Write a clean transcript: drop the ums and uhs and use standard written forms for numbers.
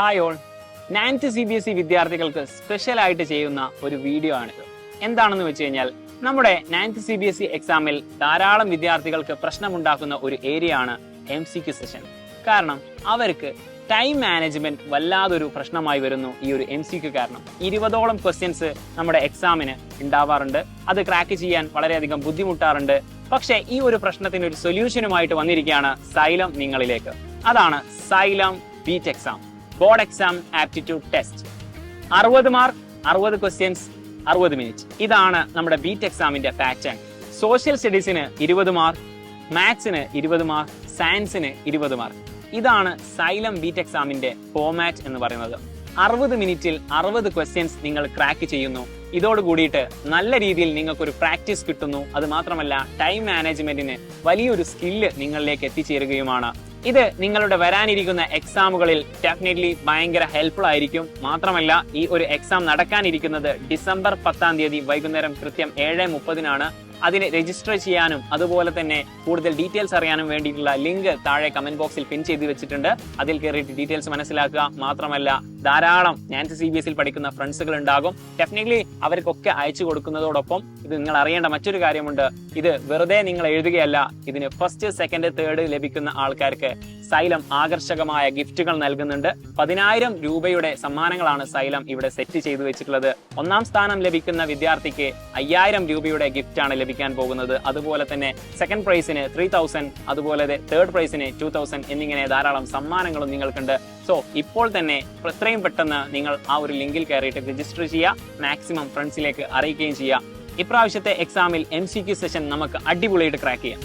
Hi all, 9th CBSE വിദ്യാർത്ഥികൾക്ക് special ആയിട്ട് ചെയ്യുന്ന ഒരു വീഡിയോ ആണിത്. എന്താണെന്ന് വെച്ച് കഴിഞ്ഞാൽ, നമ്മുടെ 9th CBSE എക്സാമിൽ ധാരാളം വിദ്യാർത്ഥികൾക്ക് പ്രശ്നമുണ്ടാക്കുന്ന ഒരു ഏരിയ ആണ് MCQ സെഷൻ. കാരണം അവർക്ക് ടൈം മാനേജ്മെന്റ് വല്ലാതൊരു പ്രശ്നമായി വരുന്നു. ഈ ഒരു MCQ കാരണം 20ഓളം ക്വസ്റ്റ്യൻസ് നമ്മുടെ എക്സാമിന് ഉണ്ടാവാറുണ്ട്. അത് ക്രാക്ക് ചെയ്യാൻ വളരെയധികം ബുദ്ധിമുട്ടാറുണ്ട്. പക്ഷേ ഈ ഒരു പ്രശ്നത്തിന് ഒരു സൊല്യൂഷനുമായിട്ട് വന്നിരിക്കുകയാണ് സൈലം നിങ്ങളിലേക്ക്. അതാണ് Xylem beat exam, board exam aptitude test. 60 mark, 60 questions, 60 minute. ഇതാണ് നമ്മുടെ ബീറ്റ് എക്സാമിന്റെ പാറ്റേൺ. സോഷ്യൽ സ്റ്റഡീസിന് 20 മാർക്ക്, മാത്സിന് 20 മാർക്ക്, സയൻസിന് 20 മാർക്ക്. ഇതാണ് സൈലം ബീറ്റ് എക്സാമിന്റെ ഫോമാറ്റ് എന്ന് പറയുന്നത്. 60 മിനിറ്റിൽ 60 ക്വസ്റ്റ്യൻസ് നിങ്ങൾ ക്രാക്ക് ചെയ്യുന്നു. ഇതോട് കൂടിയിട്ട് നല്ല രീതിയിൽ നിങ്ങൾക്കൊരു പ്രാക്ടീസ് കിട്ടുന്നു. അത് മാത്രമല്ല, ടൈം മാനേജ്മെന്റിന് വലിയൊരു സ്കില്ല് നിങ്ങളിലേക്ക് എത്തിച്ചേരുകയുമാണ്. ഇത് നിങ്ങളുടെ വരാനിരിക്കുന്ന എക്സാമുകളിൽ ഡെഫിനറ്റ്ലി ഭയങ്കര ഹെൽപ്ഫുൾ ആയിരിക്കും. മാത്രമല്ല, ഈ ഒരു എക്സാം നടക്കാനിരിക്കുന്നത് ഡിസംബർ 10-ാം തീയതി വൈകുന്നേരം കൃത്യം 7:30-നാണ്. അതിന് രജിസ്റ്റർ ചെയ്യാനും അതുപോലെ തന്നെ കൂടുതൽ ഡീറ്റെയിൽസ് അറിയാനും വേണ്ടിയിട്ടുള്ള ലിങ്ക് താഴെ കമന്റ് ബോക്സിൽ പിൻ ചെയ്ത് വെച്ചിട്ടുണ്ട്. അതിൽ കയറിയിട്ട് ഡീറ്റെയിൽസ് മനസ്സിലാക്കുക. മാത്രമല്ല, ധാരാളം 9th CBSE പഠിക്കുന്ന ഫ്രണ്ട്സുകൾ ഉണ്ടാകും. ഡെഫിനറ്റ്ലി അവർക്കൊക്കെ അയച്ചു കൊടുക്കുന്നതോടൊപ്പം ഇത് നിങ്ങൾ അറിയേണ്ട മറ്റൊരു കാര്യമുണ്ട്. ഇത് വെറുതെ നിങ്ങൾ എഴുതുകയല്ല. ഇതിന് ഫസ്റ്റ്, സെക്കൻഡ്, തേർഡ് ലഭിക്കുന്ന ആൾക്കാർക്ക് സൈലം ആകർഷകമായ ഗിഫ്റ്റുകൾ നൽകുന്നുണ്ട്. 10,000 രൂപയുടെ സമ്മാനങ്ങളാണ് സൈലം ഇവിടെ സെറ്റ് ചെയ്തു വെച്ചിട്ടുള്ളത്. 1ാം സ്ഥാനം ലഭിക്കുന്ന വിദ്യാർത്ഥിക്ക് 5,000 രൂപയുടെ ഗിഫ്റ്റ് ആണ് ലഭിക്കാൻ പോകുന്നത്. അതുപോലെ തന്നെ സെക്കൻഡ് പ്രൈസിന് 3,000, അതുപോലെ തേർഡ് പ്രൈസിന് 2,000 എന്നിങ്ങനെ ധാരാളം സമ്മാനങ്ങളും നിങ്ങൾക്കുണ്ട്. സോ ഇപ്പോൾ തന്നെ എത്രയും പെട്ടെന്ന് നിങ്ങൾ ആ ഒരു ലിങ്കിൽ കയറിയിട്ട് രജിസ്റ്റർ ചെയ്യുക. മാക്സിമം ഫ്രണ്ട്സിലേക്ക് അറിയിക്കുകയും ചെയ്യുക. ഇപ്രാവശ്യത്തെ എക്സാമിൽ MCQ സെഷൻ നമുക്ക് അടിപൊളിയായിട്ട് ക്രാക്ക് ചെയ്യാം.